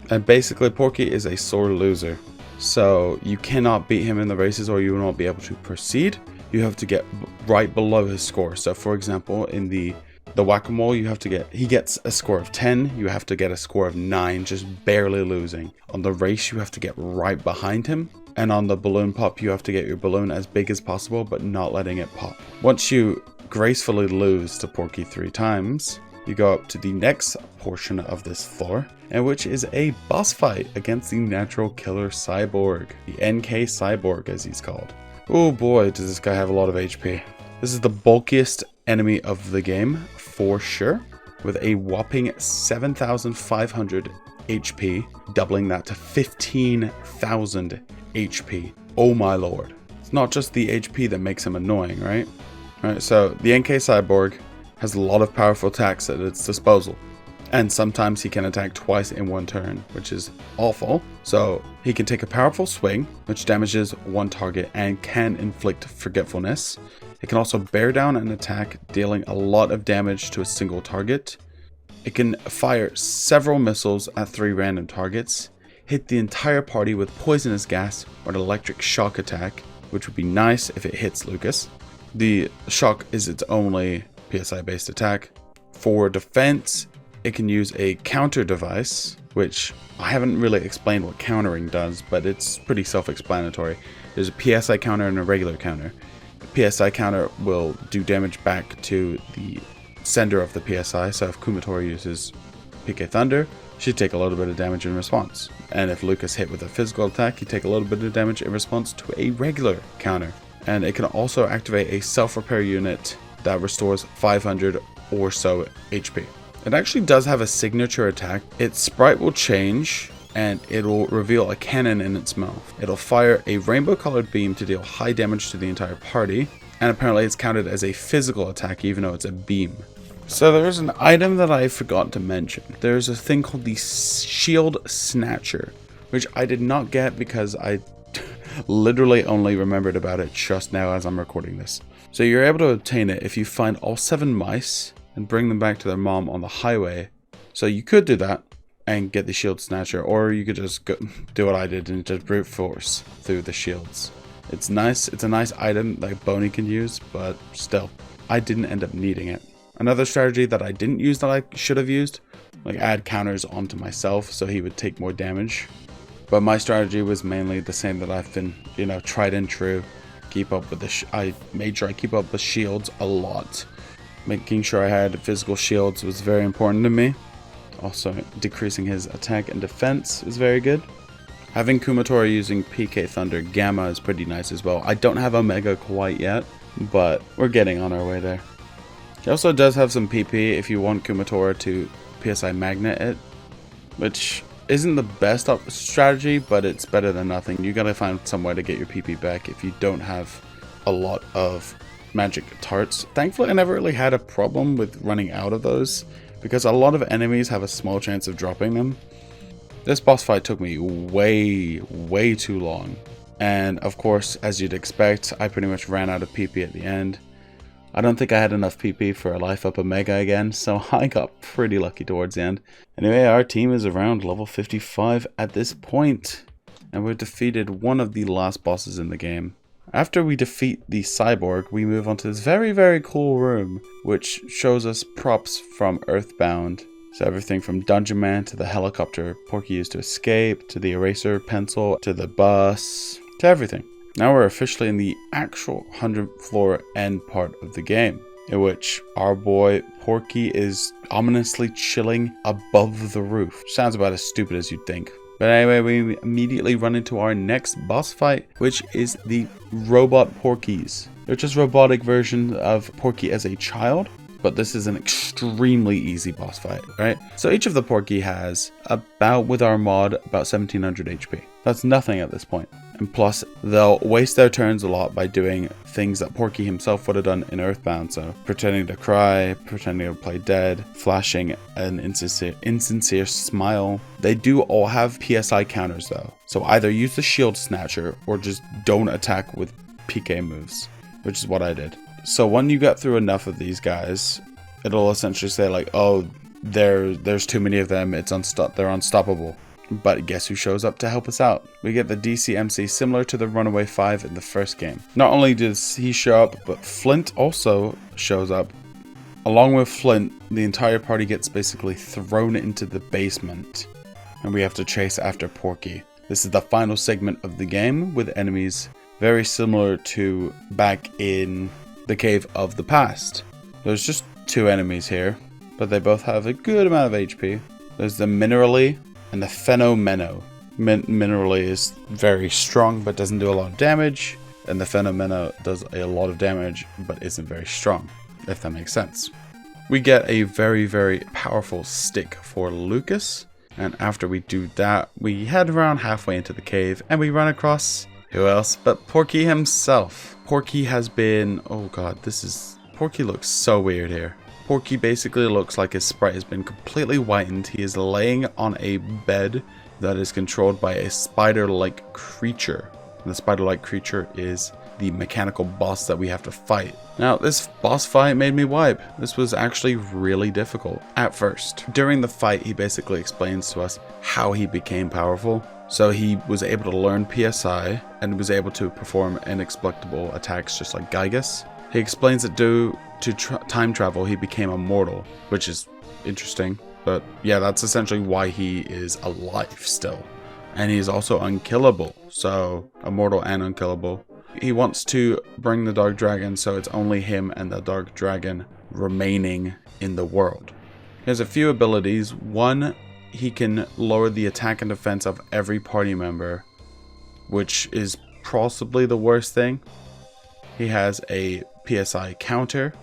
and basically Porky is a sore loser. So you cannot beat him in the races or you will not be able to proceed. You have to get right below his score. So for example, in the whack-a-mole, he gets a score of 10, you have to get a score of 9, just barely losing. On the race, you have to get right behind him. And on the balloon pop, you have to get your balloon as big as possible, but not letting it pop. Once you gracefully lose to Porky 3 times, you go up to the next portion of this floor, and which is a boss fight against the natural killer cyborg, the NK cyborg as he's called. Oh boy, does this guy have a lot of HP. This is the bulkiest enemy of the game, for sure, with a whopping 7,500 HP, doubling that to 15,000 HP. Oh my lord. It's not just the HP that makes him annoying, right? Alright, so the NK cyborg has a lot of powerful attacks at its disposal. And sometimes he can attack twice in one turn, which is awful. So he can take a powerful swing, which damages one target and can inflict forgetfulness. It can also bear down an attack, dealing a lot of damage to a single target. It can fire several missiles at 3 random targets, hit the entire party with poisonous gas or an electric shock attack, which would be nice if it hits Lucas. The shock is its only PSI based attack. For defense, it can use a counter device, which I haven't really explained what countering does, but it's pretty self-explanatory. There's a PSI counter and a regular counter. The PSI counter will do damage back to the sender of the PSI, so if Kumatora uses PK Thunder, she'd take a little bit of damage in response. And if Lucas hit with a physical attack, he'd take a little bit of damage in response to a regular counter. And it can also activate a self-repair unit that restores 500 or so HP. It actually does have a signature attack. Its sprite will change and it'll reveal a cannon in its mouth. It'll fire a rainbow colored beam to deal high damage to the entire party, and apparently it's counted as a physical attack even though it's a beam. So there's an item that I forgot to mention. There's a thing called the Shield Snatcher, which I did not get because I literally only remembered about it just now as I'm recording this. So you're able to obtain it if you find all 7 mice and bring them back to their mom on the highway. So you could do that and get the Shield Snatcher, or you could just do what I did and just brute force through the shields. It's nice. It's a nice item that Boney can use, but still, I didn't end up needing it. Another strategy that I didn't use that I should have used, like add counters onto myself so he would take more damage. But my strategy was mainly the same that I've been, tried and true. Keep up with I made sure I keep up with shields a lot. Making sure I had physical shields was very important to me. Also, decreasing his attack and defense is very good. Having Kumatora using PK Thunder Gamma is pretty nice as well. I don't have Omega quite yet, but we're getting on our way there. He also does have some PP if you want Kumatora to PSI Magnet it, which isn't the best strategy, but it's better than nothing. You gotta find some way to get your PP back if you don't have a lot of magic tarts. Thankfully, I never really had a problem with running out of those, because a lot of enemies have a small chance of dropping them. This boss fight took me way too long. And of course, as you'd expect, I pretty much ran out of PP at the end. I don't think I had enough PP for a life up Omega again, so I got pretty lucky towards the end. Anyway, our team is around level 55 at this point, and we've defeated one of the last bosses in the game. After we defeat the cyborg, we move on to this very cool room, which shows us props from Earthbound. So everything from Dungeon Man to the helicopter Porky used to escape, to the eraser pencil, to the bus, to everything. Now we're officially in the actual 100th floor end part of the game, in which our boy Porky is ominously chilling above the roof. Sounds about as stupid as you'd think. But anyway, we immediately run into our next boss fight, which is the robot Porkies. They're just robotic versions of Porky as a child. but this is an extremely easy boss fight, right? So each of the Porky has about, with our mod, about 1700 HP. That's nothing at this point. And plus, they'll waste their turns a lot by doing things that Porky himself would have done in Earthbound. So pretending to cry, pretending to play dead, flashing an insincere smile. They do all have PSI counters though. So either use the shield snatcher or just don't attack with PK moves, which is what I did. So when you get through enough of these guys, it'll essentially say like, oh, there's too many of them, they're unstoppable. But guess who shows up to help us out? We get the DCMC similar to the Runaway 5 in the first game. Not only does he show up, but Flint also shows up. Along with Flint, the entire party gets basically thrown into the basement, and we have to chase after Porky. This is the final segment of the game, with enemies very similar to back in the Cave of the Past. There's just 2 enemies here, but they both have a good amount of HP. There's the Minerally and the Phenomeno. Minerally is very strong but doesn't do a lot of damage, and the Phenomeno does a lot of damage but isn't very strong, if that makes sense. We get a very, very powerful stick for Lucas, and after we do that, we head around halfway into the cave and we run across who else but Porky himself. Porky has been, oh god, Porky looks so weird here. Porky basically looks like his sprite has been completely whitened. He is laying on a bed that is controlled by a spider-like creature. And the spider-like creature is the mechanical boss that we have to fight. Now, this boss fight made me wipe. This was actually really difficult at first. During the fight, he basically explains to us how he became powerful. So he was able to learn PSI and was able to perform inexplicable attacks just like Gygus. He explains that due to time travel, he became immortal, which is interesting. But yeah, that's essentially why he is alive still. And he's also unkillable. So immortal and unkillable. He wants to bring the Dark Dragon, so it's only him and the Dark Dragon remaining in the world. He has a few abilities. One, he can lower the attack and defense of every party member, which is possibly the worst thing. He has a PSI counter.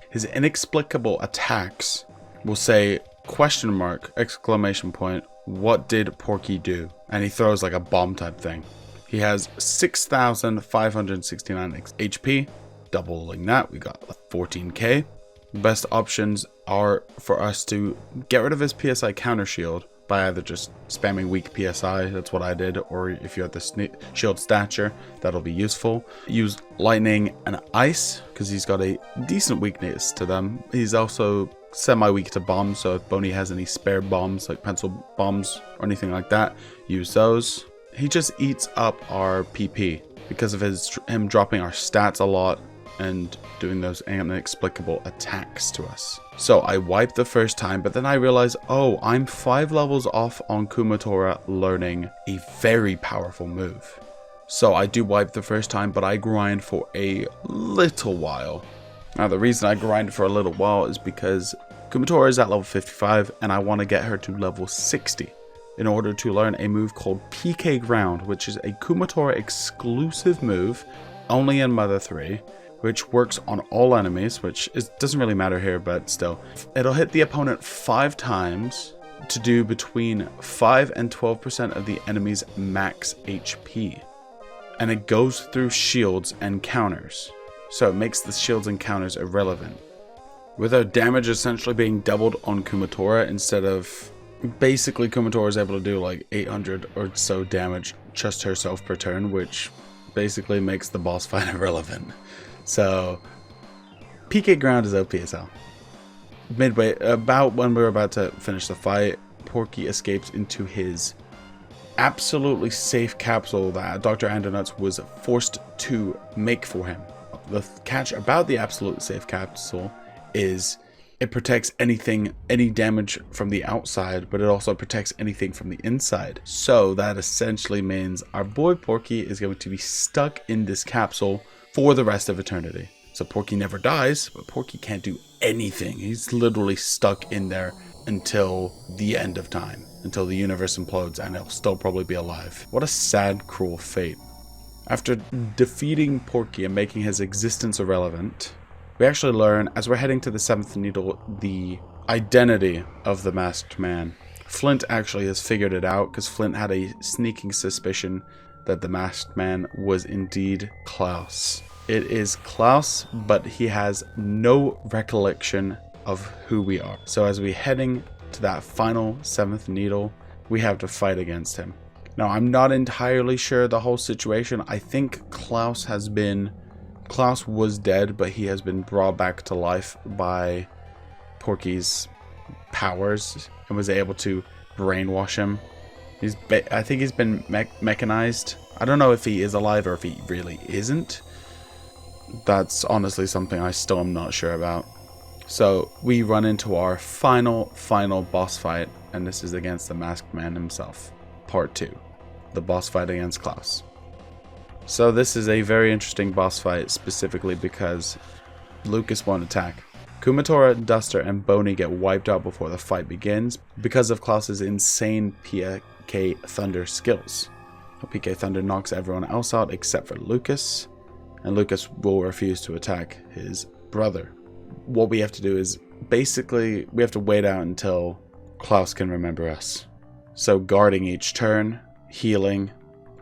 His inexplicable attacks will say question mark, exclamation point, what did Porky do? And he throws like a bomb type thing. He has 6,569 HP. Doubling that, we got 14k. The best options are for us to get rid of his PSI counter shield by either just spamming weak PSI, that's what I did, or if you have the shield stature, that'll be useful. Use lightning and ice, because he's got a decent weakness to them. He's also semi-weak to bombs, so if Boney has any spare bombs, like pencil bombs or anything like that, use those. He just eats up our PP because of him dropping our stats a lot and doing those inexplicable attacks to us. So I wiped the first time, but then I realized, oh, I'm 5 levels off on Kumatora learning a very powerful move. So I do wipe the first time, but I grind for a little while. Now the reason I grind for a little while is because Kumatora is at level 55 and I want to get her to level 60 in order to learn a move called PK Ground, which is a Kumatora exclusive move only in Mother 3. Which works on all enemies, which doesn't really matter here, but still. It'll hit the opponent 5 times to do between 5 and 12% of the enemy's max HP. And it goes through shields and counters, so it makes the shields and counters irrelevant. With our damage essentially being doubled on Kumatora, instead of... Basically, Kumatora is able to do like 800 or so damage just herself per turn, which basically makes the boss fight irrelevant. So, PK Ground is OP as hell. Midway, about when we were about to finish the fight, Porky escapes into his absolutely safe capsule that Dr. Andernuts was forced to make for him. The catch about the absolute safe capsule is it protects anything, any damage from the outside, but it also protects anything from the inside. So that essentially means our boy Porky is going to be stuck in this capsule for the rest of eternity. So Porky never dies, but Porky can't do anything. He's literally stuck in there until the end of time, until the universe implodes, and he'll still probably be alive. What a sad, cruel fate. After defeating Porky and making his existence irrelevant, we actually learn, as we're heading to the 7th needle, the identity of the masked man. Flint actually has figured it out, because Flint had a sneaking suspicion that the masked man was indeed Klaus. It is Klaus, but he has no recollection of who we are. So as we're heading to that final 7th needle, we have to fight against him. Now, I'm not entirely sure the whole situation. I think Klaus was dead, but he has been brought back to life by Porky's powers and was able to brainwash him. I think he's been mechanized. I don't know if he is alive or if he really isn't. That's honestly something I still am not sure about. So we run into our final boss fight, and this is against the masked man himself. Part 2. The boss fight against Klaus. So this is a very interesting boss fight, specifically because Lucas won't attack. Kumatora, Duster, and Boney get wiped out before the fight begins because of Klaus's insane PK Thunder skills. PK Thunder knocks everyone else out except for Lucas, and Lucas will refuse to attack his brother. What we have to do is basically we have to wait out until Klaus can remember us. So guarding each turn, healing,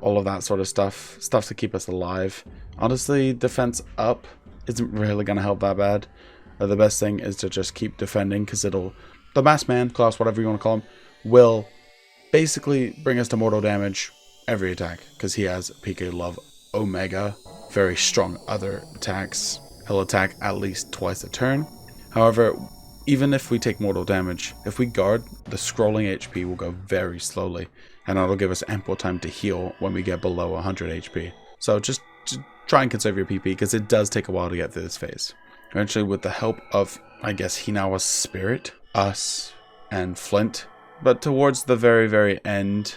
all of that sort of stuff to keep us alive. Honestly, defense up isn't really going to help that bad. The best thing is to just keep defending, because the masked man, Klaus, whatever you want to call him, will basically bring us to mortal damage every attack, because he has PK Love Omega, very strong other attacks. He'll attack at least twice a turn. However, even if we take mortal damage, if we guard, the scrolling HP will go very slowly, and that'll give us ample time to heal when we get below 100 HP. So just try and conserve your PP, because it does take a while to get through this phase. Eventually, with the help of, I guess, Hinawa's spirit, us, and Flint. But towards the very end,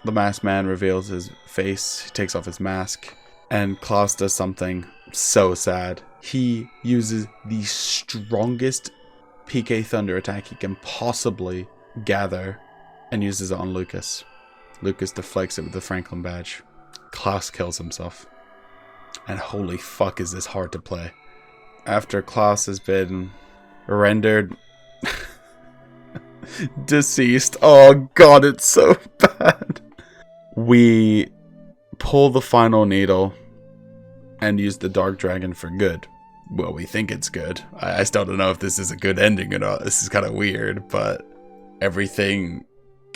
the masked man reveals his face, he takes off his mask, and Klaus does something so sad. He uses the strongest PK Thunder attack he can possibly gather and uses it on Lucas. Lucas deflects it with the Franklin badge. Klaus kills himself. And holy fuck, is this hard to play. After Klaus has been rendered deceased. Oh god, it's so bad. We pull the final needle and use the Dark Dragon for good. Well, we think it's good. I still don't know if this is a good ending or not. This is kind of weird, but everything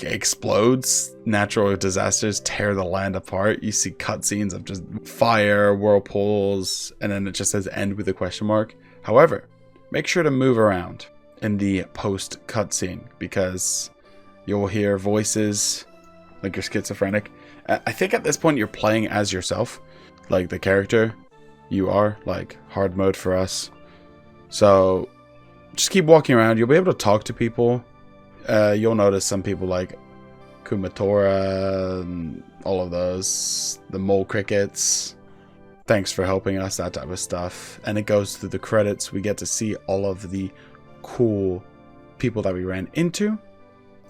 explodes. Natural disasters tear the land apart. You see cutscenes of just fire, whirlpools, and then it just says end with a question mark. However, make sure to move around in the post cutscene, because you'll hear voices like you're schizophrenic. I think at this point you're playing as yourself, like the character you are, like hard mode for us. So just keep walking around. You'll be able to talk to people. You'll notice some people like Kumatora and all of those, the mole crickets. Thanks for helping us, that type of stuff. And it goes through the credits. We get to see all of the cool people that we ran into.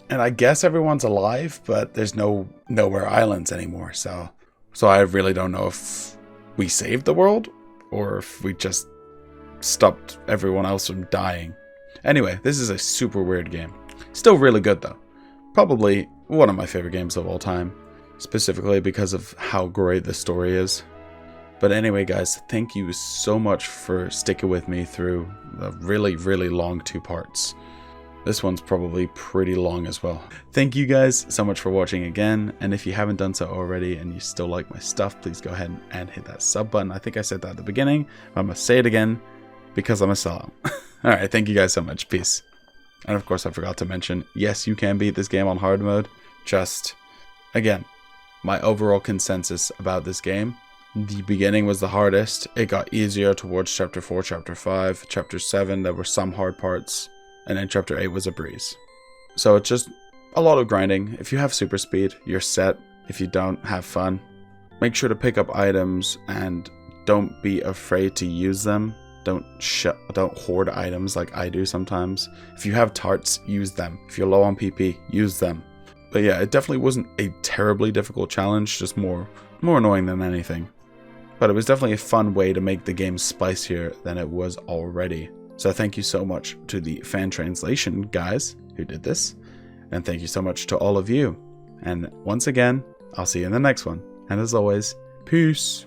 And I guess everyone's alive, but there's nowhere islands anymore. So I really don't know if we saved the world or if we just stopped everyone else from dying. Anyway, this is a super weird game. Still really good though. Probably one of my favorite games of all time, specifically because of how great the story is. But anyway, guys, thank you so much for sticking with me through the really long 2 parts. This one's probably pretty long as well. Thank you guys so much for watching again. And if you haven't done so already and you still like my stuff, please go ahead and hit that sub button. I think I said that at the beginning, but I'm going to say it again because I'm a sellout. Alright, thank you guys so much. Peace. And of course, I forgot to mention, yes, you can beat this game on hard mode. Just, again, my overall consensus about this game. The beginning was the hardest. It got easier towards Chapter 4, Chapter 5. Chapter 7, there were some hard parts. And then Chapter 8 was a breeze. So it's just a lot of grinding. If you have super speed, you're set. If you don't, have fun. Make sure to pick up items and don't be afraid to use them. Don't hoard items like I do sometimes. If you have tarts, use them. If you're low on PP, use them. But yeah, it definitely wasn't a terribly difficult challenge, just more annoying than anything. but it was definitely a fun way to make the game spicier than it was already. So thank you so much to the fan translation guys who did this, and thank you so much to all of you. And once again, I'll see you in the next one. And as always, peace.